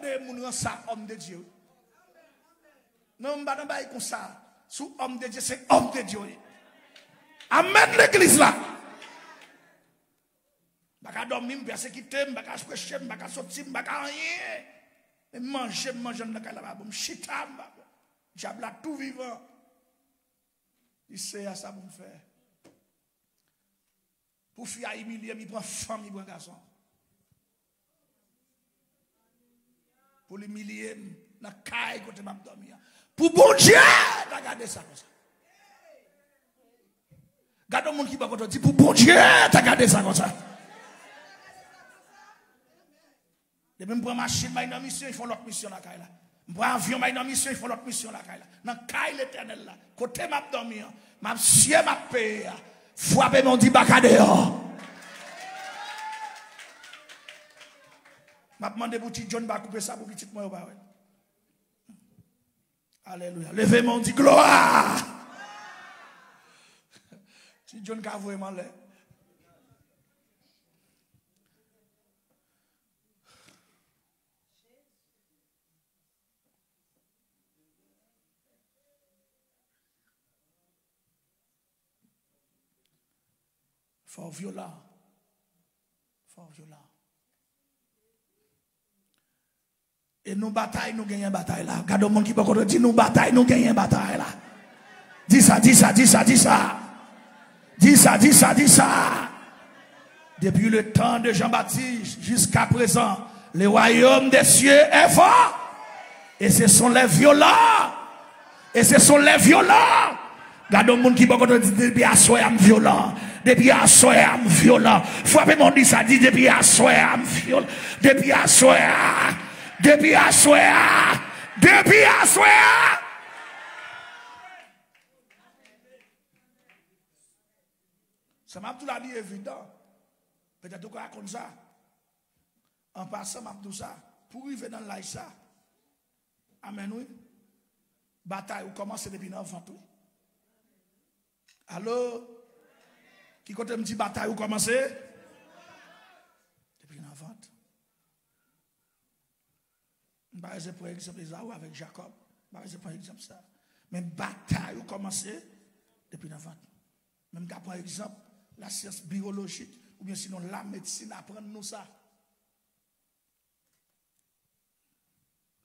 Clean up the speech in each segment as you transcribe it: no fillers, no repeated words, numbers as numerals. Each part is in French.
connaît mon ça homme de Dieu. Non, pas comme ça. Sous homme de Dieu, c'est homme de Dieu. Amen l'église là. Baka dormir, persécuter, baka prêcher, baka sortir, baka rien. Mais manger dans la là, bon chita, diable tout vivant. Il sait à ça pour me faire. Pour faire humilier, il prend femme, il prend garçon. Pour l'humilier, dans la caille côté m'a dormir. Pour bon Dieu, regardez ça comme ça. Regardez le monde qui va dire pour bon Dieu, regardez ça comme ça. De même pour machine, il y a une mission, ils font l'autre mission là. Pour avion, il y a une mission, ils font l'autre mission là. Dans la caille l'éternel là, côté m'a dormir, m'a sié m'a paye. Frappez mon dit bacadéo. M'a demandé pour petit John va couper ça pour petit moi ou pas. Alléluia. Levez mon dit gloire. Si John ka vraiment là. Fort violent. Fort violent. Et nous bataille, nous gagnons bataille là. Regardez le monde qui peut dire nous bataille, nous gagnons bataille là. Dis ça, dis ça, dis ça, dis ça. Dis ça, dis ça, dis ça. Depuis le temps de Jean-Baptiste jusqu'à présent, le royaume des cieux est fort. Et ce sont les violents. Et ce sont les violents. Regardez le monde qui peut dire depuis à soi, je suis violent. Depuis à soi, je suis violent. Frappez mon dit ça, dit depuis à soi, je suis violent. Depuis à soi. Depuis à soir, depuis à soir. Ça m'a tout dit évident. Peut-être qu'on raconte ça. En passant, m'a tout ça. Pour arriver dans l'Aïssa. Amen, oui. Bataille, vous commencez depuis l'enfant, oui. Allô? Qui côté me dit bataille, vous commencez? Depuis l'enfant. Par exemple, Esaü avec Jacob. Par exemple, ça. Même bataille a commencé depuis l'enfant. Même par exemple, la science biologique, ou bien sinon la médecine apprend nous ça.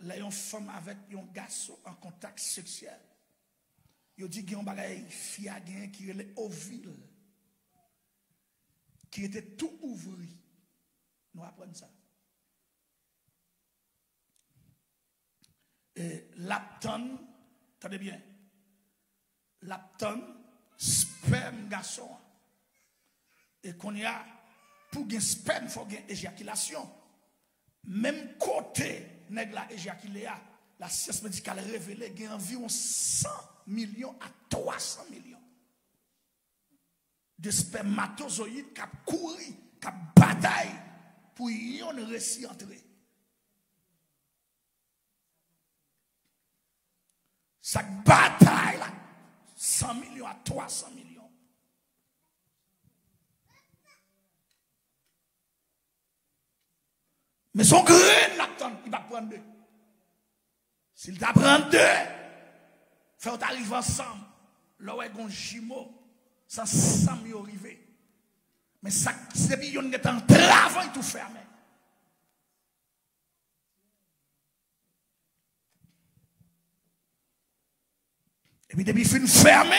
Là, une femme avec un garçon en contact sexuel. Il dit qu'il y a un bagage fille qui est ovule, qui était tout ouvert. Nous apprenons ça. Et l'apton, attendez bien, l'apton, sperme garçon. Et qu'on y a, pour gagner sperme, il faut gagner éjaculation. Même côté, nèg la éjaculé, la science médicale révélée, il y a environ 100 millions à 300 millions de spermatozoïdes qui courent, qui bataillent pour y en réussir entrer. Cette bataille là, 100 millions à 300 millions. Mais son grain l'attend, il va prendre deux. S'il t'apprend deux, fait arriver ensemble. Là où il y a un jumeau, sans 100 millions arriver. Mais ça, c'est bien, il est en travail tout fermé. Et puis, depuis fin fermé,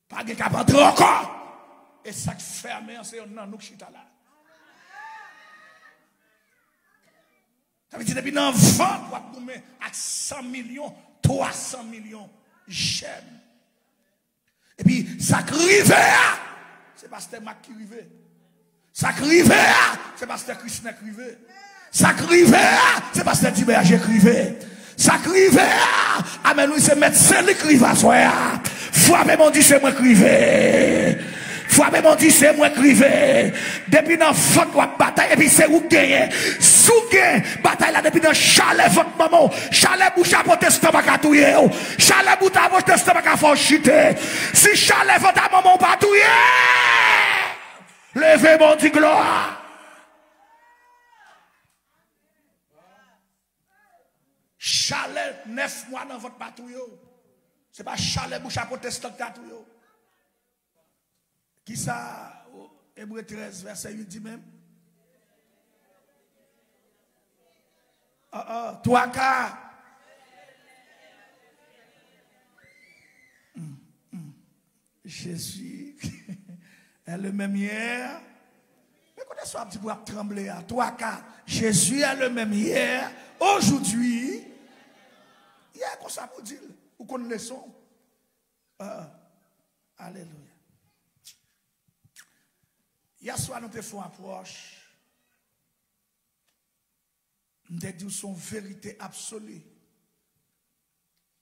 pas de cap entrer encore. Et ça fermé, c'est un nan nous chita là. Ça veut dire, depuis dans le ventre, on met à 100 millions, 300 millions j'aime. Et puis, ça crive, c'est pasteur Mac qui rive. Ça crive, c'est pasteur Christian qui rive. Ça crive, c'est pasteur Tiberger qui rive. Ça crive, amen, oui, c'est médecin qui crive à soi. Frappez mon dit, c'est moi crive. Frappez mon dit, c'est moi crive. Depuis dans votre bataille, et puis c'est où gagner. Sous gain, bataille là, depuis dans chalet, votre maman. Chalet bouche à votre estomac à touiller. Chalet bouche à votre estomac à faire chuter. Si chalet votre maman pas touiller, levez mon dit gloire. chalet 9 mois dans votre patrouille. Ce n'est pas chalet bouche à protestant patrouille. Qui ça, Hébreu 13, verset 8 dit même? Toi, car. Jésus est le même hier. Mais quand est-ce que tu vas trembler à toi, car Jésus est le même hier, aujourd'hui. Hier, qu'on ça pour dire, ou qu'on le son. Alléluia. Hier soir, nous te faisons approche. Nous te disons son vérité absolue.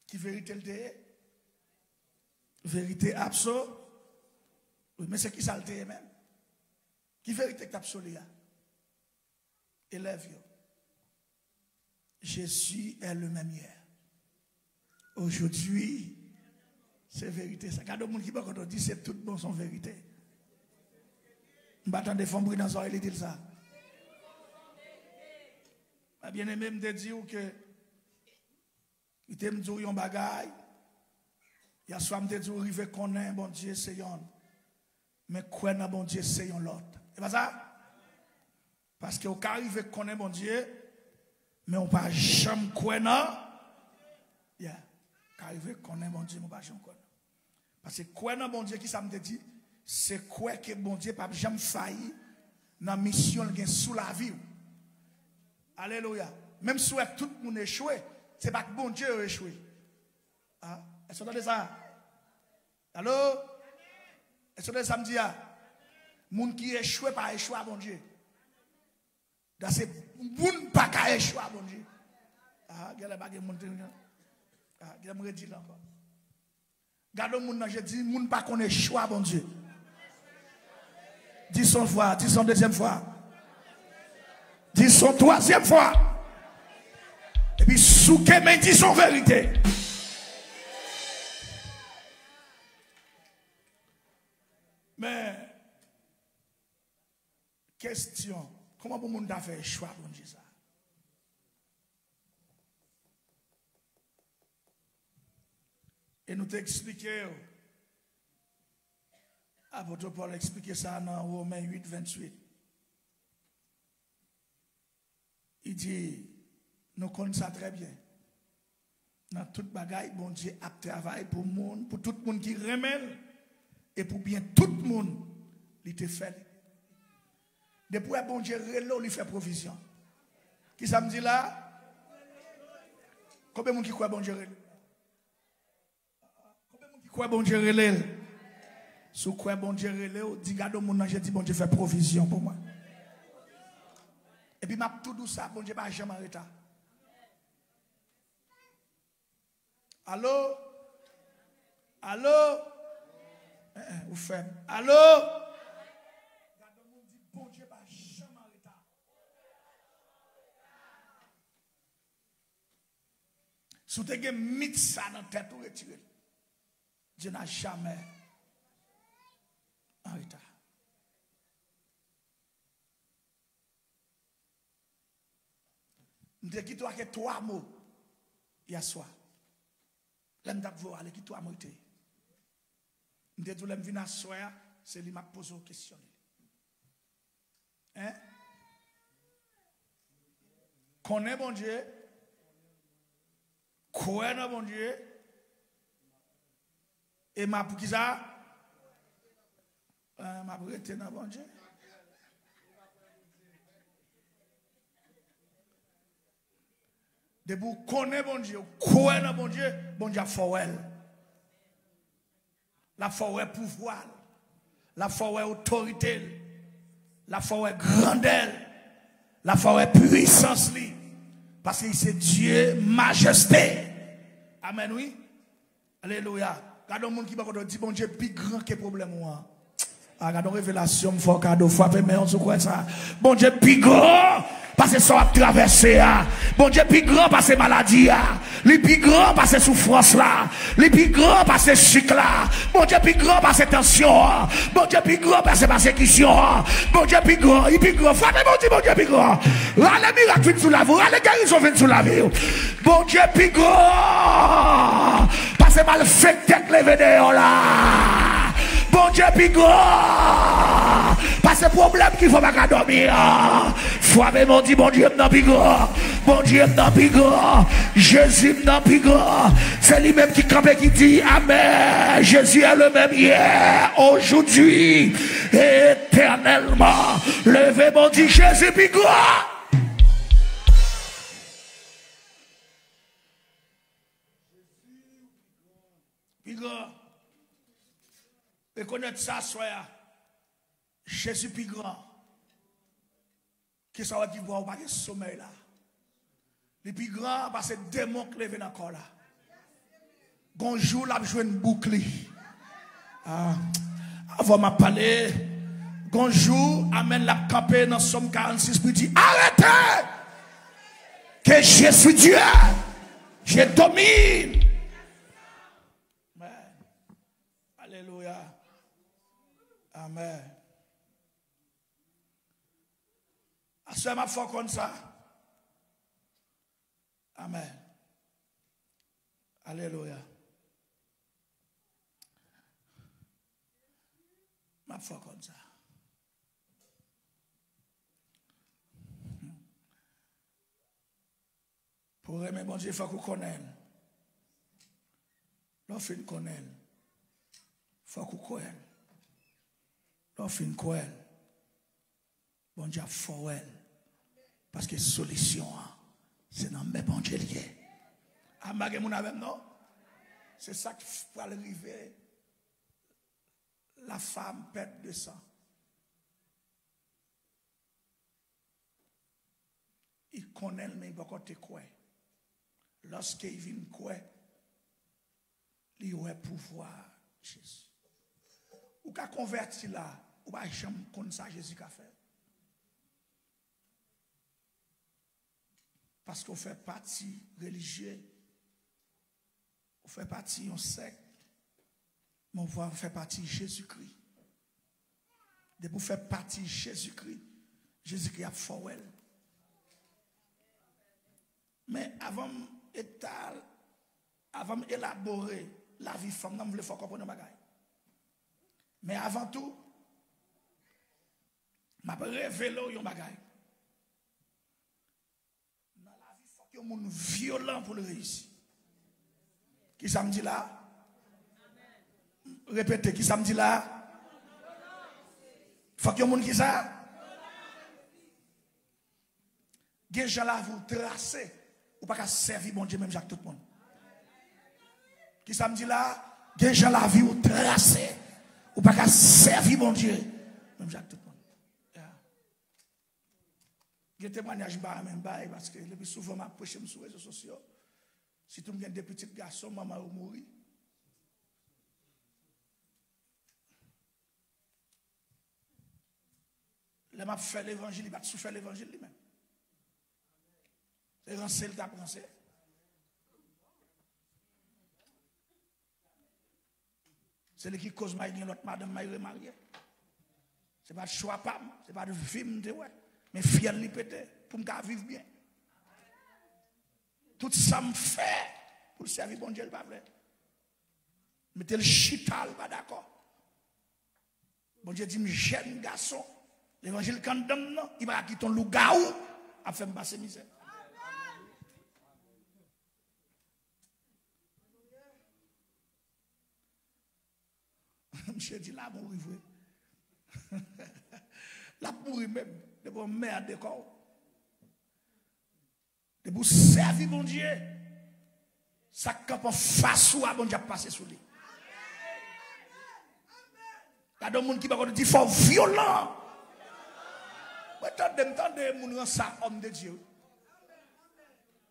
Qui vérité le est? Vérité absolue. Oui, mais c'est qui ça le est même? Qui vérité absolue? Élève. Jésus est le même hier. Aujourd'hui, c'est vérité. Ça, quand on dit c'est tout bon son vérité. Je ne vais pas femmes dans les dire ça. Bien aimé, me dire que il te dit un bagage. Il y a soit me dit rive connaît bon Dieu c'est yon. Mais quoi dans bon Dieu c'est yon l'autre. C'est pas ça? Parce que au cas arrive connaît bon Dieu, mais on pas jamais quoi non. Yeah. Arrive connaît bon Dieu, on pas jamais quoi. Parce que quoi dans bon Dieu qui ça me dit? C'est quoi que bon Dieu pas jamais failli dans la mission qu'il sous la vie. Alléluia. Même si tout le monde échoué, c'est pas que bon Dieu a échoué. Ah, est-ce que vous entendez ça? Allô? Est-ce que vous entendez ça me dit? Les gens qui échouent pas échoué à bon Dieu. C'est les gens pas qu'à échouer à bon Dieu. Ah, regardez pas que mon Dieu. Ah, je me redis là encore. Regardez les gens, je dis, les gens pas qu'on échoue à bon Dieu. Dis son fois, dis son deuxième fois. Dis son troisième fois. Et puis, sous que dis son vérité. Mais, question, comment le monde a fait choix pour dire ça? Et nous t'expliquons. Apôtre Paul expliquer ça dans Romains 8, 28. Il dit, nous connaissons ça très bien. Dans toute bagaille, bon Dieu a travaillé pour tout le monde qui remet et pour bien tout le monde, il te fait. Depuis bon Dieu relo, il fait provision. Qui ça me dit là? Combien de monde qui croit bon Dieu relo? Combien de monde qui croit bon Dieu relo? Si vous croyez bon Dieu relo, dis garde mon ange, dit bon Dieu fait provision pour moi. Et puis, m'a tout douce ça, bon Dieu, pas jamais arrêté. Allô? Allô? Vous faites. Allô? Bon Dieu, pas jamais arrêté. Si vous avez mis ça dans la tête, vous retirez. Dieu n'a jamais arrêté. Je dis toi que 3 mots hier soir. L'homme d'abord aller qui 3 mots était. Je dis l'homme vient à soir, c'est lui m'a posé une question. Hein? Connais bon Dieu? Crois dans bon Dieu? Et m'a pour qui ça? M'a pour être dans bon Dieu? De vous connaître bon Dieu, croire dans bon Dieu a forêt. La forêt pouvoir, la forêt autorité, la forêt grandeur, la forêt puissance. Parce que c'est Dieu majesté. Amen, oui. Alléluia. Regardez le monde qui va dire bon Dieu plus grand que problème. Regardez la révélation, il faut cadeau, frappez, mais on se croit ça. Bon Dieu plus grand parce que ça a traversé. Bon Dieu plus grand parce que maladie. Le plus grand parce que souffrance là. Le plus grand parce que cycle là. Bon Dieu plus grand parce que tension. Bon Dieu plus grand parce que persécution. Bon Dieu plus grand. Il plus grand. Frère, bon Dieu plus grand. Là, les miracles viennent sous la vie. Là, les guérisons viennent sous la vie. Bon Dieu plus grand. Parce que mal fait tête levé dehors là. Bon Dieu plus grand. Parce que problème qu'il faut pas dormir. Foi même on dit bon Dieu m'en plus grand. Bon Dieu m'en plus grand. Jésus m'en plus grand. C'est lui-même qui campe et qui dit Amen. Jésus est le même hier, aujourd'hui, éternellement. Levez mon dit Jésus plus grand. Plus grand. Reconnaître ça, soya. Jésus plus grand. Qui ça va dire, vous pas de sommeil là. Le plus grand, parce que démon qui lève encore là. Bonjour, là, je joue une boucle. Avant de parler, bonjour, amen, la campé dans Somme 46 pour dire arrêtez! Que je suis Dieu, je domine. Amen. Alléluia. Amen. À ce moment fort comme ça. Amen. Alléluia. Ma foi comme ça. Pour aimer bon Dieu, il faut qu'on connaisse. Lorsqu'on connaît, il faut qu'on connaisse. Lorsqu'on connaît, bon Dieu a fait. Parce que solution, c'est dans le bon Dieu lié. Amagé mon avec non? C'est ça qui peut arriver. La femme perd de sang. Il connaît mais il va côté quoi. Lorsqu'il vient quoi, il a pouvoir Jésus. Ou qu'a converti là, ou pas jamais comme ça Jésus qu'a fait. Parce qu'on fait partie religieuse, on fait partie en secte, mais on fait partie de Jésus-Christ. De pour faire partie de Jésus-Christ, Jésus-Christ a fait. Mais avant d'élaborer la vie femme, on voulait faire comprendre les bagages. Mais avant tout, je vais révéler un bagage. Dans la vie, il faut qu'il y ait un monde violent pour le réussir. Qui ça me dit là? Répétez, qui ça me dit là? Il faut qu'il y ait un monde qui ça? Des gens là, vous tracez, ou pas qu'à servir bon Dieu, même Jacques tout le monde. Qui ça me dit là? Des gens là, vous tracez, ou pas qu'à servir bon Dieu, même Jacques tout le monde. Je témoignage même parce que le plus souvent m'approche sur les réseaux sociaux. Si tu me viens des petits garçons, maman ou mourir. Là m'a fait l'évangile, il va souffrir l'évangile lui-même. C'est rancé le t'a pensé. C'est lui qui cause ma l'autre madame m'a remarié. C'est pas de choix pas, c'est pas de film de ouais. Mais fiel li pété pour me vivre bien. Tout ça me fait pour servir bon Dieu, pas vrai. Mettez le chital, pas d'accord. Bon Dieu dit, jeune garçon, l'évangile condamne, il va quitter ton loup-garou, à faire me passer misère. Monsieur dit, là, mourir, vrai. Là, mourir même. De vous mettre de corps. De vous servir, mon Dieu. Ça campe en face ou à bon Dieu passer sous lui. Il y a des gens qui va dire faut violent. Attendez, mon rend ça homme de Dieu.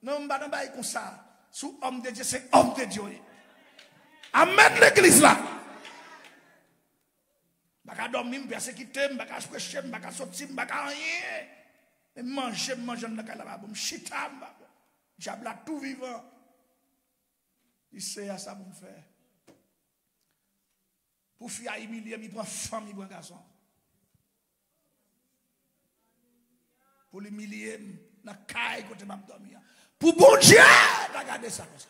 Non, pas pas comme ça. Sous homme de Dieu, c'est homme de Dieu. Amen l'église là. Je ne vais pas dormir, je ne vais pas prêcher, je ne vais pas sortir, je ne vais pas rien. Et manger dans la caille, je chita, diable tout vivant. Il sait à ça pour me faire. Pour faire humilier, il prend femme, il prend garçon. Pour l'humilier, dans la caille, côté m'a dormi. Pour bon Dieu, regardez ça comme ça.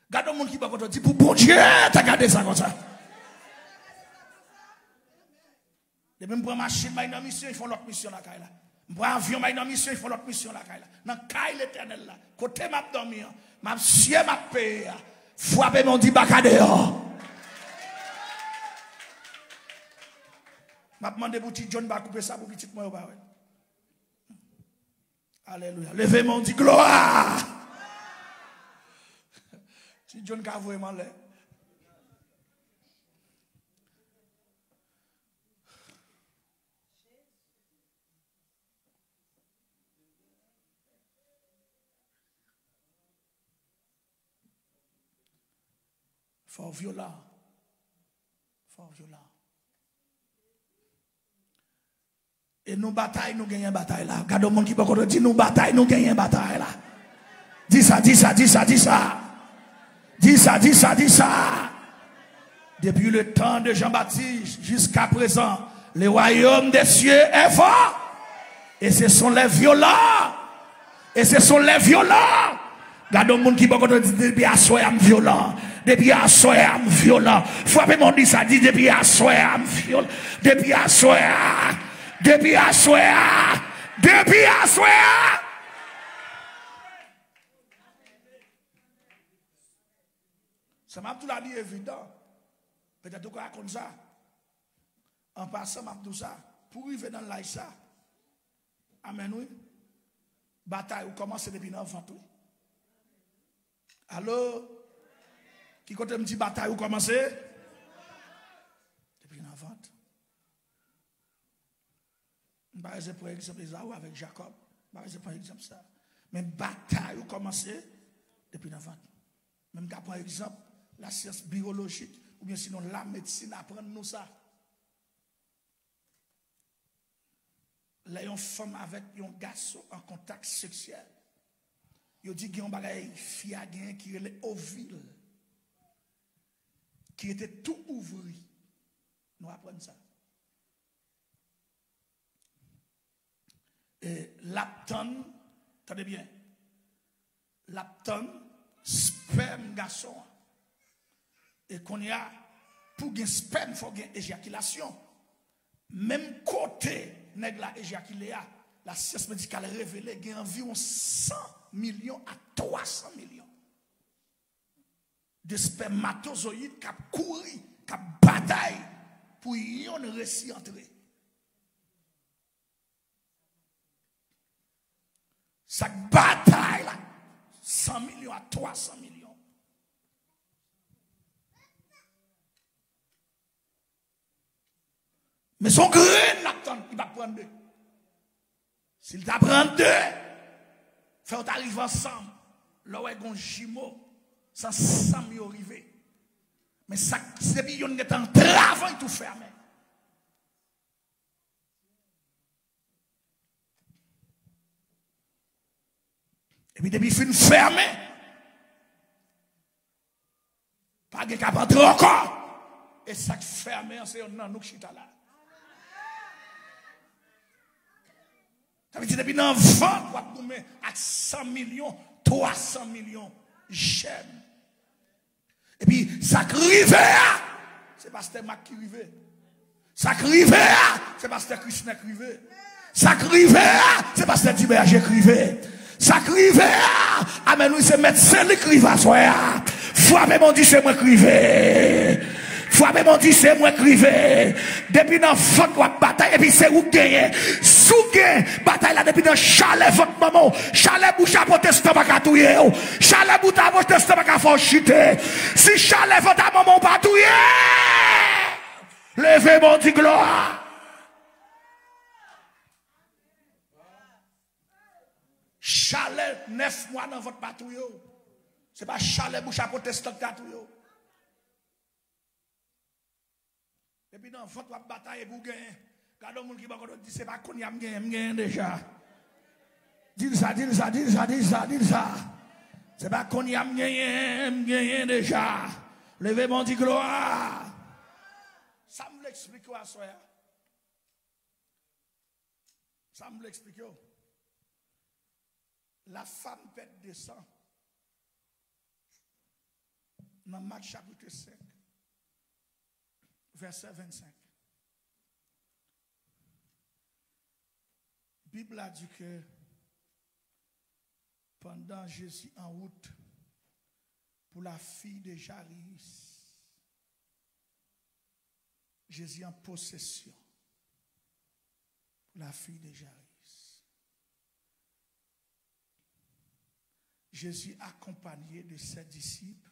Regardez le monde qui va contre dit pour bon Dieu, regardez ça comme ça. De même pour machine, ils font mission, ils font l'autre mission la caille là. Pour avion, ils font mission, ils font l'autre mission la caille là. Dans la caille l'éternel là, côté m'a dormi, m'a sié m'a payé. Frappez mon dit bacadéo. M'a demandé pour petit John va couper ça pour petit moi ou pas. Alléluia. Levez mon dit gloire. Si John ka vraiment là. Fort violent. Fort violent. Et nous bataille, nous gagnons bataille là. Regardez le monde qui peut dire nous bataille, nous gagnons bataille là. Dis ça, dis ça, dis ça, dis ça. Dis ça, dis ça, dis ça. Depuis le temps de Jean-Baptiste jusqu'à présent, le royaume des cieux est fort. Et ce sont les violents. Et ce sont les violents. Regardez le monde qui peut dire depuis à soi, je suis violent. Depuis à soi, je suis violent. Frappez mon dit ça, dit depuis à soi, je suis violent. Depuis à soi. Depuis à soir, depuis à soir. Ça m'a tout la dit évident. Peut-être qu'on raconte ça. En passant, m'a tout ça. Pour arriver dans l'Aïssa. Amen, oui. Bataille, ou commence depuis l'enfant, oui. Allô? Qui côté me dit bataille, ou commence? Depuis l'enfant. Par exemple, pour exemple, Esaü avec Jacob. Par exemple, ça. Mais bataille a commencé depuis l'enfant. Même par exemple, la science biologique, ou bien sinon la médecine apprend nous ça. Là, une femme avec un garçon en contact sexuel. Il dit qu'il y a un bagage fille qui est ovule, qui était tout ouvert. Nous apprenons ça. Et l'apton, attendez bien, l'apton, sperme garçon. Et qu'on y a, pour gagner sperme, il faut gagner éjaculation. Même côté, nèg la éjaculé, la science médicale révélée, il y a environ 100 millions à 300 millions de spermatozoïdes qui courent, qui bataillent pour y en réussir entrer. Cette bataille là, 100 millions à 300 millions. Mais son grain n'attend, il va prendre deux. S'il t'apprend deux, faut arriver ensemble. Là où il y a un jumeau, sans 100 millions arriver. Mais ça, c'est bien qu'il est en travail tout fermé. Et puis, depuis qu'il finit fermé, pas de cap entrer encore. Et ça fermé, c'est un nous qui là. Ça veut dire depuis dans 20, à 100 millions, 300 millions, j'aime. Et puis, ça crive, c'est pasteur Mac qui rive. Ça crive, c'est pasteur Christian qui rive. Ça crive, c'est pasteur Tiberger qui rive. Ça crive, amen, oui, c'est médecin qui crive à soi. Frappez mon Dieu, c'est moi qui rive. Frappez mon Dieu, c'est moi qui rive. Depuis dans votre bataille, et puis c'est où gagner. Sous gain, bataille là, depuis dans chalet, votre maman. Chalet bouche à protestant, pas qu'à touiller. Chalet bouche à protestant, pas qu'à faire chuter. Si chalet votre maman, pas touiller. Levez mon Dieu, gloire. Chalet 9 mois dans votre patrouille. Ce n'est pas chalet bouche à protestant patrouille. Et puis dans votre bataille, vous gagnez. Quand on qui va dire c'est pas qu'on y a m'gagne déjà. Dis ça, dis ça, dis ça, dis ça, dis ça. C'est pas qu'on y a m'gagne déjà. Levez mon dit gloire. Ça me l'explique à soi. Ça me l'explique. La femme pète des sangs. Dans Marc chapitre 5, verset 25. La Bible a dit que pendant Jésus en route pour la fille de Jairus, Jésus en possession pour la fille de Jairus. Jésus accompagné de ses disciples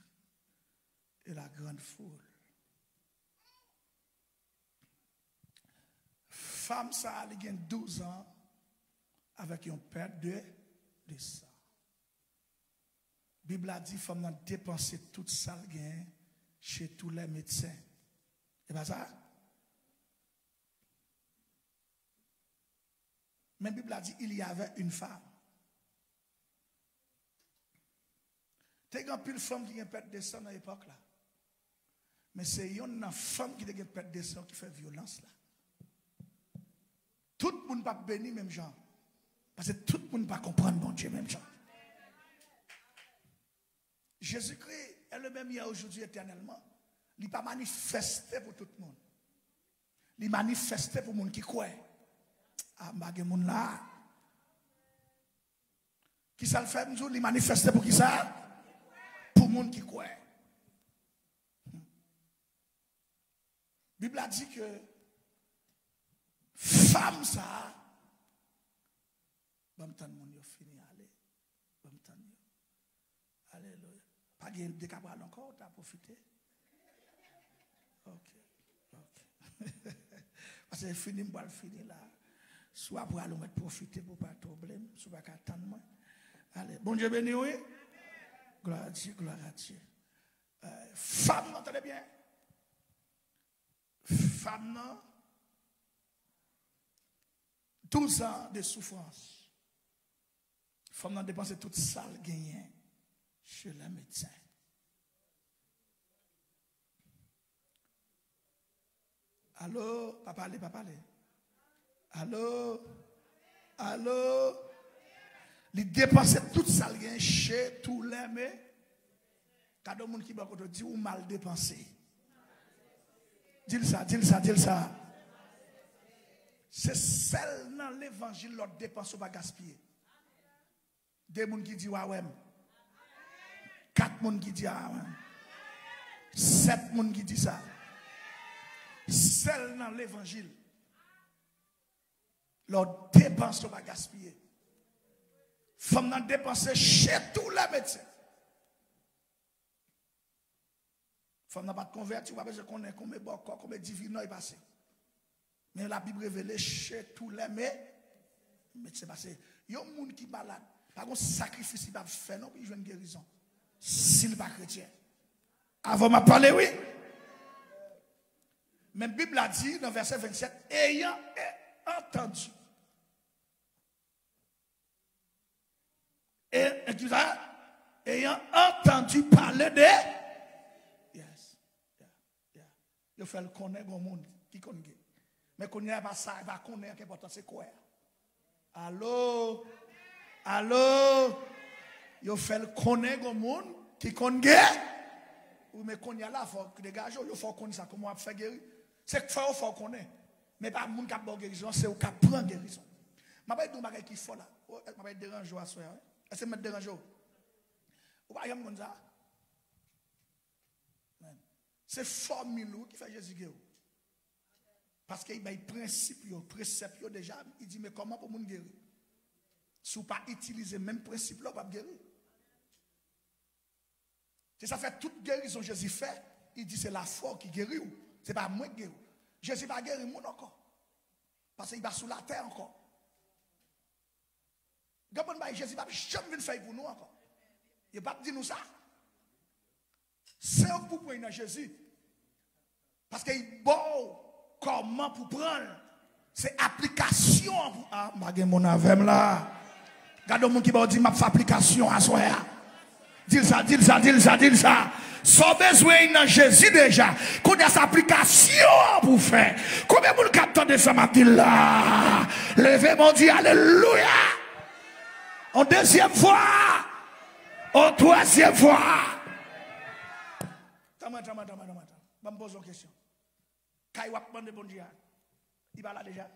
et la grande foule. Femme, ça a 12 ans avec un père de sang. La Bible a dit qu'il faut dépenser toute ça chez tous les médecins. C'est pas ça? Mais la Bible a dit qu'il y avait une femme. Tu as une femme qui a perte de sang à l'époque là. Mais c'est une femme qui a une perte de sang qui fait violence là. Tout le monde ne peut pas bénir même genre. Parce que tout le monde ne peut pas comprendre mon Dieu même genre. Jésus-Christ est le même hier, aujourd'hui, éternellement. Il n'est pas manifesté pour tout le monde. Il est manifesté pour les gens qui croient. Ah, il y a là. Qui ça le fait, nous? Il est manifesté pour qui ça? Pour les gens qui croient. La Bible a dit que femme ça, bon temps mon yo fini aller, bon temps yo. Alléluia. Pas de décapable encore, tu as profité. OK. Parce que fini moi le fini là. Soit pour aller mettre profiter pour pas de problème, soit pas attendre moi. Allez, bon Dieu béni oui. Gloire à Dieu, gloire à Dieu. Femme, entendez bien? Femme non 12 ans de souffrance. Femme n'a dépensé toute ça gagnée chez les médecins. Allô, papa allez, papa allez. Allô, allô. Il dépensait toute ça gagnée chez tous les médecins. Quand il y a des gens qui vont dire ou mal dépensé. Dis ça, dis ça, dis ça. C'est celle dans l'évangile l'autre dépense pas gaspiller. Des gens qui disent ouais. 4 gens qui disent ouais. 7 gens qui disent ça. Celle dans l'évangile l'autre dépense pas gaspiller. Femme n'a dépensé chez tous les médecins. Femme n'a pas de converti, pas besoin qu'on ait combien bon corps, combien divin est passé. Mais la Bible révèle chez tous les médecins passé. Il y a un monde qui est malade. Par contre, sacrifice il va faire non, puis il joue une guérison. S'il n'est pas chrétien. Avant m'a parlé, oui. Mais la Bible a dit dans verset 27, ayant entendu. Ayant entendu parler de. Yes. Il faut le connaître au monde qui connaît. Mais qu'on n'y a pas ça, il va connaître qu'important c'est quoi. Allô? Allô? Il faut le connaître au monde qui connaît. Ou mais qu'on y a là, il faut que dégage, il faut connaître ça, comment on fait guérir. C'est que il faut connaître. Mais pas le monde qui a bonne guérison, c'est au qui prend guérison. Je vais dire que qui faut là. Je vais déranger à soi. Est-ce que je vais déranger? Ou pas, il y a un ça. C'est formule qui fait Jésus guérir. Parce qu'il y a des principes, préceptes déjà. Il dit, mais comment pour nous guérir? Si vous ne pas utiliser le même principe, là, vous ne pouvez pas guérir. C'est ça fait toute guérison Jésus fait. Il dit, c'est la foi qui guérit. Ce n'est pas moi qui guéris. Jésus va guérir moi encore. Parce qu'il va sous la terre encore. Jésus va jamais faire pour nous encore. Il ne va pas dire nous ça. C'est un coup pour Jésus. Parce qu'il est bon. Comment pour prendre? C'est application. Ah, je mon avem là. Regardez mon qui va dire m'a fait application à soi. Dis ça. Sans besoin dans Jésus déjà. Qu'on a sa application pour faire. Combien de monde capte de ça matin là? Levez mon Dieu, alléluia. En deuxième fois. En troisième fois. Tama. Je me pose une question. Quand il va demander bon Dieu, il va là déjà.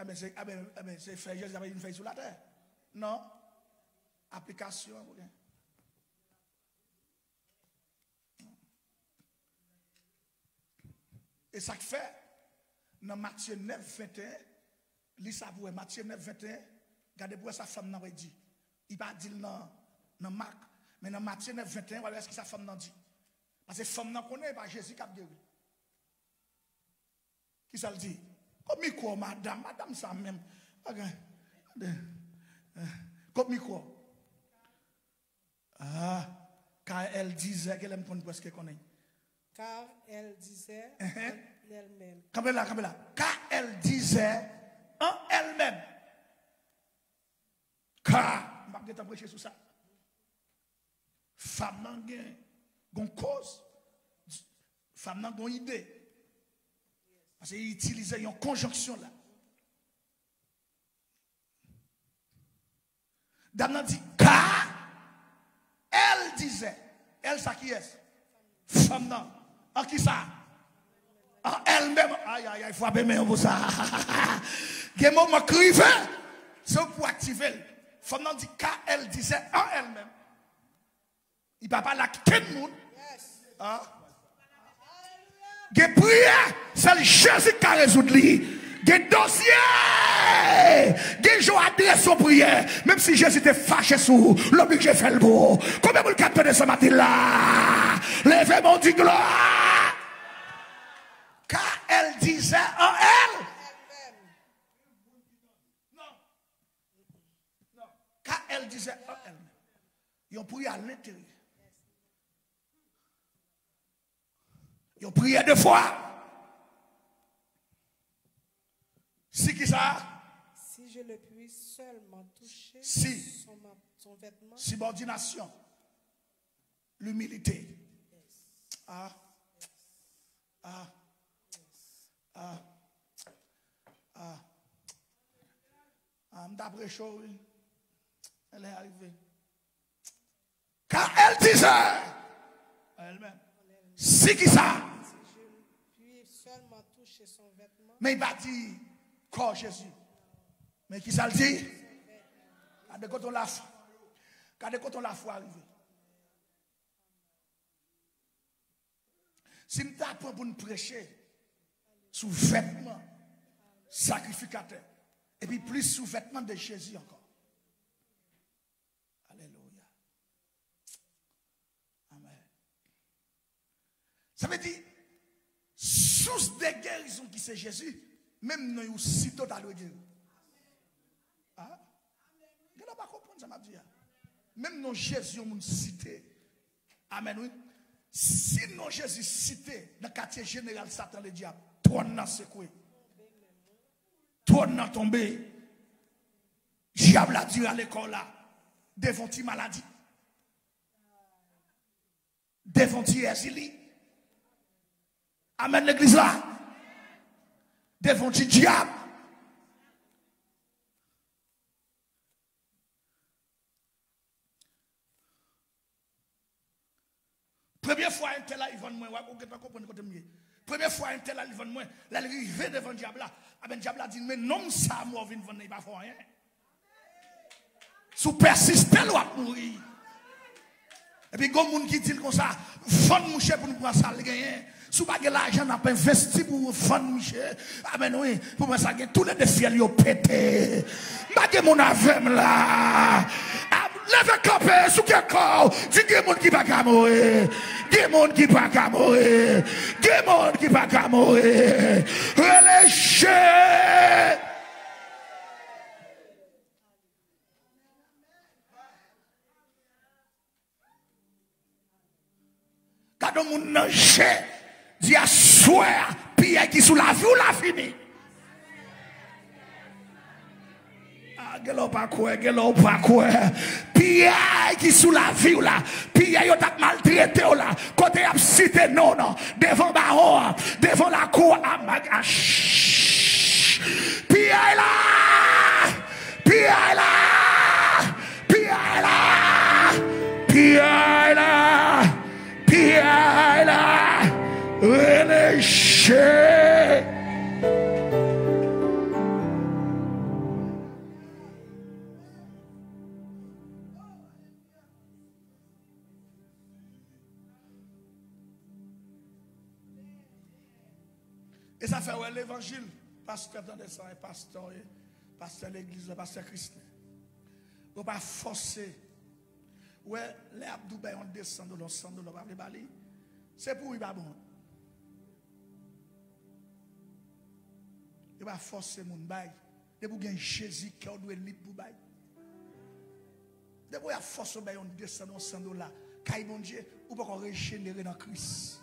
C'est fait, Jésus avait une feuille sur la terre. Non. Application. Et ça fait, dans Matthieu 9, 21, lisez pour Matthieu 9, 21, regardez pour sa femme n'a pas dit. Il va dire dans Marc, mais dans Matthieu 9, 21, voilà ce que sa femme n'a dit. Parce que femme n'a connaît pas Jésus qui a guéri. Qui ça le dit? Comme micro, madame ça même. Comme micro. Ah, car elle disait qu'elle aime qu'on presque connaît. Car elle disait elle-même. Caméla. Car elle disait en elle-même. Car, je vais prêcher sur ça. Femme n'a une cause. Femme n'a une idée. Parce qu'il utilisait une conjonction là. Dame n'a dit, car elle disait, elle ça qui est? Femme non. En qui ça? En elle-même. Aïe, il faut appeler pour ça. Il y a un moment crivé. C'est pour activer. Femme non dit, car elle disait en elle-même. Il ne va pas la quitter le monde. Ah. Des prières, c'est le Jésus qui a résolu. Des dossiers, des gens adressent aux prières. Même si Jésus était fâché sur l'obligé de faire le beau. Combien vous le captez ce matin-là? Levez mon Dieu gloire. Car elle disait en elle. Non. Car elle disait en elle. Ils ont prié à l'intérieur. Ils ont prié deux fois. Si qui ça? Si je le puis seulement toucher son vêtement. Subordination. L'humilité. Yes. D'après chaud, elle est arrivée. Car elle disait elle-même. Si qui ça? Si je puis seulement toucher son vêtement. Mais il va dire corps Jésus. Mais qui ça le dit? Quand on la foi arrivé. Si nous t'apprends pour nous prêcher sous vêtement sacrificateur. Et puis plus sous vêtement de Jésus encore. Alléluia. Amen. Ça veut dire, source de guérison qui c'est Jésus, même nous aussi totalement guéri. Ah? Je ne pas comprendre ça, m'a dit. Même nous Jésus, on cité. Amen, oui. Si nous Jésus cité dans le quartier général, Satan le diable, trône n'a secoué. Trône n'a tombé. Diable a dit à l'école là, devant ti maladie. Devant ti exil. Amen l'église là. Devant ti diable. Première fois, un tel là, il va moi, première fois, un tel là, il va moi, là, il arrive devant le diable là. Ah ben, le diable a dit, mais non, ça, moi, il va il va faire rien. Sous persister, il va mourir. Et puis, il y a des gens qui disent comme ça, vendre mon cher pour nous prendre ça, le gagner. Sous pas de l'argent, on n'a pas investi pour vendre mon cher. Ah ben, oui, pour moi, ça gagne tous les défis, ils ont pété. Je mon avem là. Lève campé sous quel corps. Dis qu'il y a des gens qui ne peuvent pas mourir. Des gens qui ne peuvent pas mourir. Des gens qui ne peuvent pas mourir. Relâchez. Quand on n'a pas dit à soir, puis qui sous la vie ou la fini. Gelo pas quoi, gelo pas quoi. Pierre qui sous la vie là, Pierre yo t'a maltraité là, côté a cité non devant baron, devant la cour à Pierre là, Pierre là, Pierre là, Pierre là, Pierre là, relâché. Et ça fait ouais, l'évangile, pasteur dans des sangs, pasteur l'église, pasteur Christ. On ne pas forcer. Ouais, les abdou ben on descend de l'ensemble de l'objet bali. C'est pour lui pas bon. Il va forcer mon bail. De pour gagner Jésus qui doit libre pour bail. De pour forcer ben on descend de l'ensemble de là. Quand bon Dieu, ou pas qu'on régénérer dans Christ.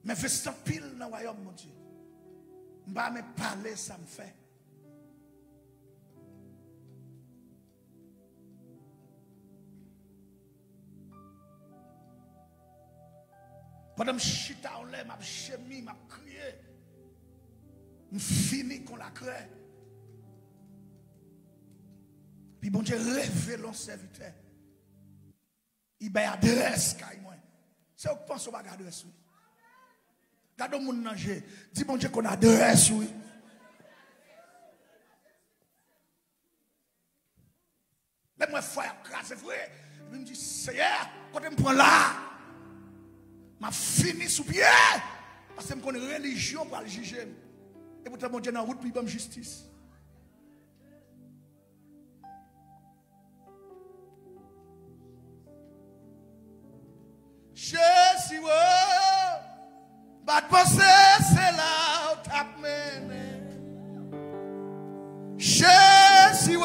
Mais fais ça pile dans le royaume, mon Dieu. Je ne vais pas me parler, ça me fait. Pendant que je suis en l'air, je suis chémi, je crié. Je finis qu'on la crée. Puis bon Dieu révèle le serviteur. Il y a adresse. C'est où que pense au bagage adresse. Gardons mon nager. Dis bon Dieu qu'on adresse, oui. Mais moi, frère, c'est vrai. Il me dit, Seigneur, quand tu me prends là, je fini sous pied. Parce que je connais une religion pour le juger. Et pourtant, mon Dieu, dans la route, puis il justice. Jésus, but penser c'est là où t'as mené. Jésus,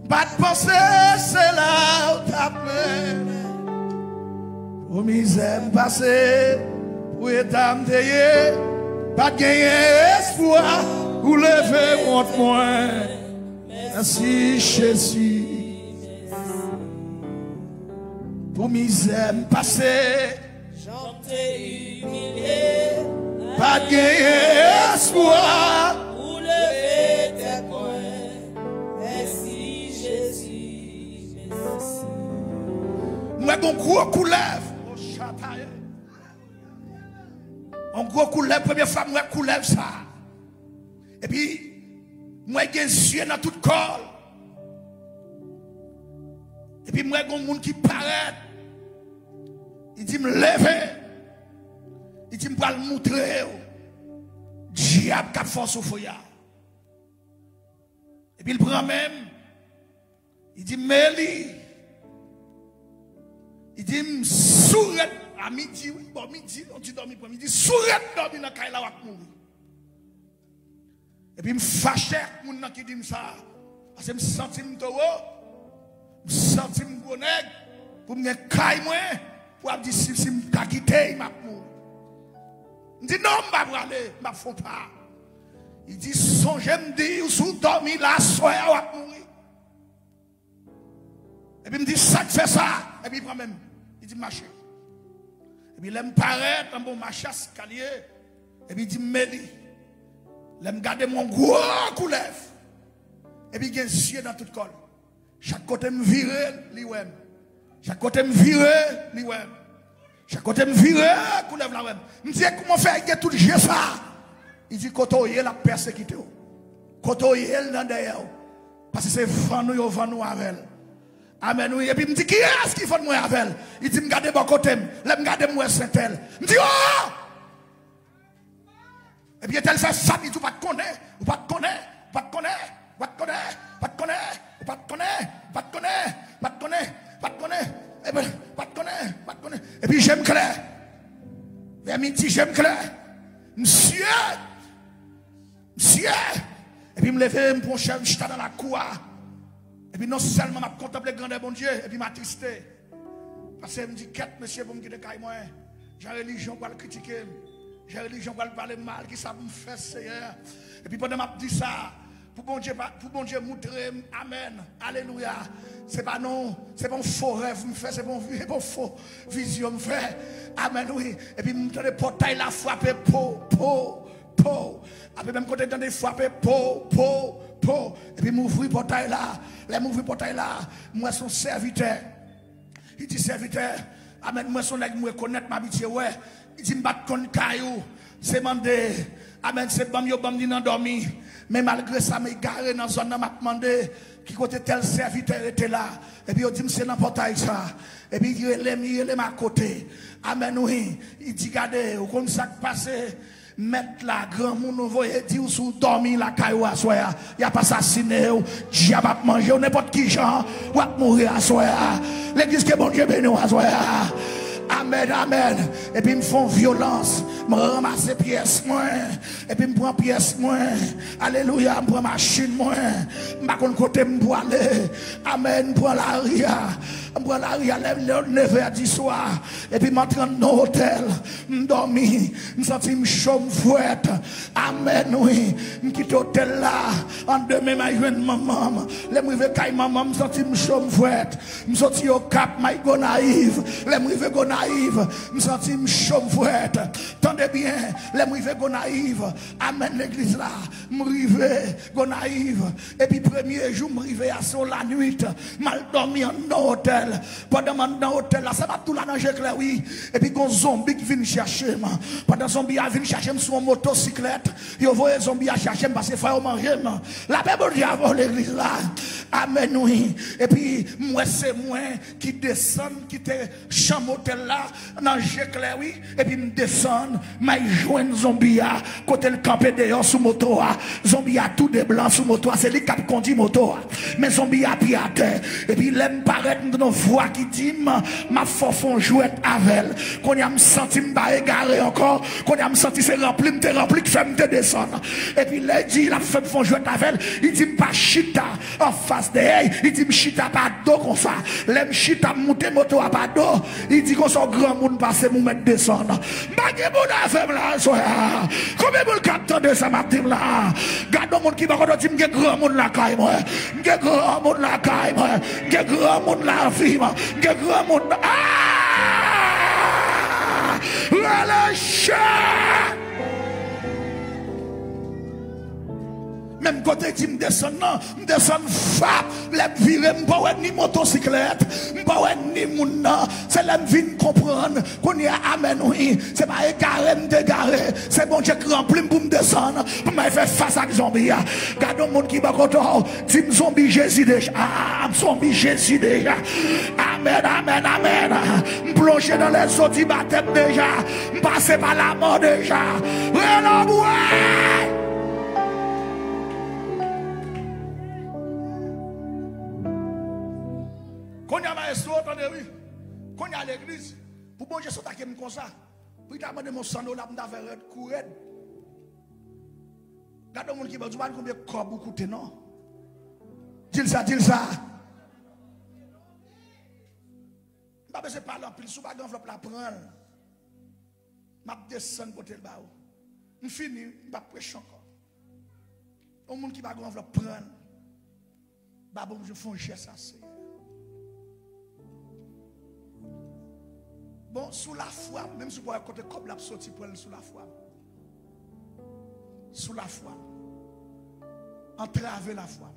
but penser c'est là où t'as mené. Pour misère passée, pour état m'taillé, pas de gagner espoir, pour lever contre moi. Merci Jésus. Pour misère passée, t'ai humilié, pas de espoir, pour lever tes poings. Merci Jésus, merci. Moi, mon gros coup lève. Un gros coup lève, première fois, moi, coup lève ça. Et puis, moi, j'ai un yeux dans tout corps. Et puis, moi, j'ai un monde qui paraît. Il dit, me lever. Il dit, je vais le montrer. Diable qui a force au foyer. Et puis il prend même. Il dit, Mélie. Il dit, sourette à midi. Bon, midi, on dit dormir. Il dit, sourette dormir dans la caille là, on mourir. Et puis il me fâche pour les gens qui disent ça. Parce que je me sens que je me sens que je me pour me caille moi. Pour dire, si je me quitte, il m'a mourir. Il dit non, je ne vais pas aller, je ne faut pas. Il dit, songez me dire, sous dormir la soirée, je vais mourir. Et puis il me dit, ça fait ça. Et puis il prend même, il dit, marcher. Et puis il me paraît, un bon marché escalier. Et puis il dit, Mélie, il me garde mon gros coulev. Et puis il y a un ciel dans tout le col. Chaque côté me vire, lui-même. Chaque côté me vire, lui-même. Chaque côté me vire, coulev la même. Je me dis, comment faire avec tout le jeu ça? Il dit, quand il y a la persécution. Quand il y a derrière. Parce que c'est vent nous avec. Amen. Et puis il me dit, qui est-ce qui fait moi avec? Il dit, me garde mon côté, me garde moi Saint-El. Je me dis, oh! Et puis elle fait ça, il dit, pas te connaître, pas te connaître, pas te connaître, pas te connaître, pas te connaître, pas te connaître, pas te connaître, pas te connaître, pas te connaître. Et puis, pas de connaître, pas de connaître. Et puis, j'aime clair. Vers midi, j'aime clair. Monsieur. Et puis, je me lève, je suis dans la cour. Et puis non seulement m'a contemplé le grandeur bon Dieu, et puis m'a tristé. Parce que me dit, quête monsieur pour me quitter caille moi. J'ai religion pour le critiquer. J'ai religion pour le parler mal, qui ça me fait Seigneur. Et puis pendant m'a dit ça, pour bon Dieu montrer, amen, alléluia. C'est pas non, c'est pas un faux rêve me fait, c'est pas faux vision me fait. Amen, oui. Et puis me donne portail la frapper po. Après même côté dans des frapper po. Et puis m'ouvrir portail là, les m'ouvrir portail là, moi son serviteur. Il dit serviteur, amen, moi son nèg moi connaître ma amitié ouais. Il dit m'bat kon caillou, c'est mandé. Amen, c'est bam yo bam ni nan dormi. Mais malgré ça m'a garé dans zone m'a demandé qui côté tel serviteur était là. Et puis il dit c'est dans portail ça. Et puis il est à côté. Amen oui, il dit regardez, au comme ça passé. Mettre la grand monde voyez dire sous dormir la caillou à soya y a pas assassiné diable a manger n'importe qui gens ou a mourir à soya l'église que bon Dieu béni à soya amen amen et puis me font violence me ramasser pièces moins et puis me prend pièces moins alléluia me prend machine moins pas kon côté me pour aller amen prend la ria me la ria 9h du soir et puis m'entre dans l'hôtel me dormi me senti me chaud me fouette amen oui me quitte hôtel là en demain m'a joindre maman les me rive kay maman me senti me chaud me fouette me sorti au cap m'a go naïve les me rive go naïve me senti me chaud me fouette tendez bien les me rive go naïve amen l'église là me rive go naïve et puis premier jour me rive à sur la nuit mal dormi en hôtel pendant dans hôtel là ça va tout là dans clair oui et puis gon zombie qui vient chercher moi pendant zombie a vient chercher sur motocyclette yo voyez zombie a chercher parce que faut manger la paix bon Dieu avant l'église là amen oui et puis moi c'est moi qui descend qui te chambre hôtel là dans clair oui et puis me descend m'a joindre zombie à côté le camper dehors sous moto zombie a tout de blanc sous moto c'est lui qui conduit moto mais zombie a pied à terre et puis l'aime paraître dans voix qui dit ma fofon jouette avec qu'on y a me senti me égaré encore qu'on y a me senti c'est rempli que fait me descendre et puis là dit la femme font jouette avec il dit pas chita en face de elle il dit chita pas dos comme ça l'aime chita monter moto à pas dos il dit qu'on son grand monde passer nous mettre descendre pas de monde à faire là soir combien de capteur de ça matin là garde monde qui va qu'on dit que grand monde là caille moi que grand monde là caille moi que grand monde là vie moi que grand monde relâche même côté qui me descend frappe les virer m'pas ni motocyclette m'pas ni moun c'est les vinn comprendre qu'on y a amen oui c'est pas égaré me dégaré c'est bon Dieu qui remplit pour me descendre pour me faire face à zombie garde monde qui va côté dit zombie Jésus déjà zombie Jésus déjà amen me plonger dans les eaux du baptême déjà me passer par la mort déjà quand il y a maestro, attendez oui. Quand il y a l'église, pour bon Dieu, ça t'a comme ça. Pour t'amener demandé mon sang là, pour faire courir. Regarde le monde qui va dire combien de corps vous coûtez, non? Dis ça. Je ne pas besoin de parler en pile, si vous avez une enveloppe, la prendre. Je descends côté le bas. Je finis, je ne vais pas prêcher encore. Le monde qui va une enveloppe, prendre. Je fais un geste assez. Bon, sous la foi, même si vous pouvez côté comme la sortie pour elle sous la foi. Sous la foi. Entraver la foi.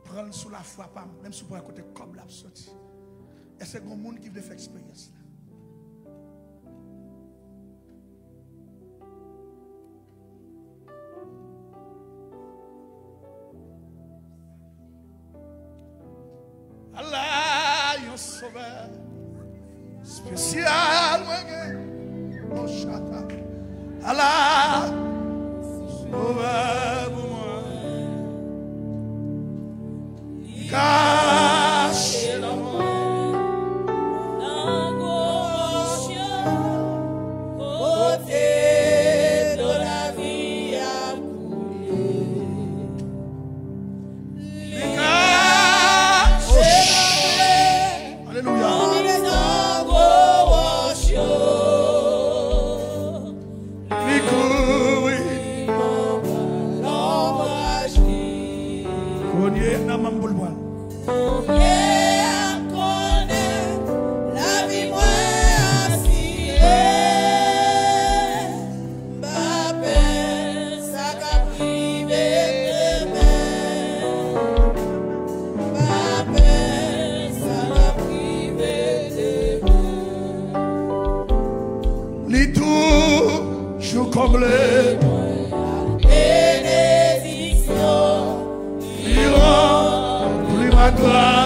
Prendre sous la foi, même si vous pouvez côté comme la sortie. Et c'est un monde qui veut faire expérience. Allah, yon sauveur. Spécial, mon chata. Allah, sauveur pour moi. Cache la moi. Côté de la vie à couler. Konye nan mamboul boal. La vie moi assurée, ma paix, ça qu'a privé demain. Ma paix, ça qu'a privé demain. Li toujours comblé. Bénédiction, Plus ma gloire.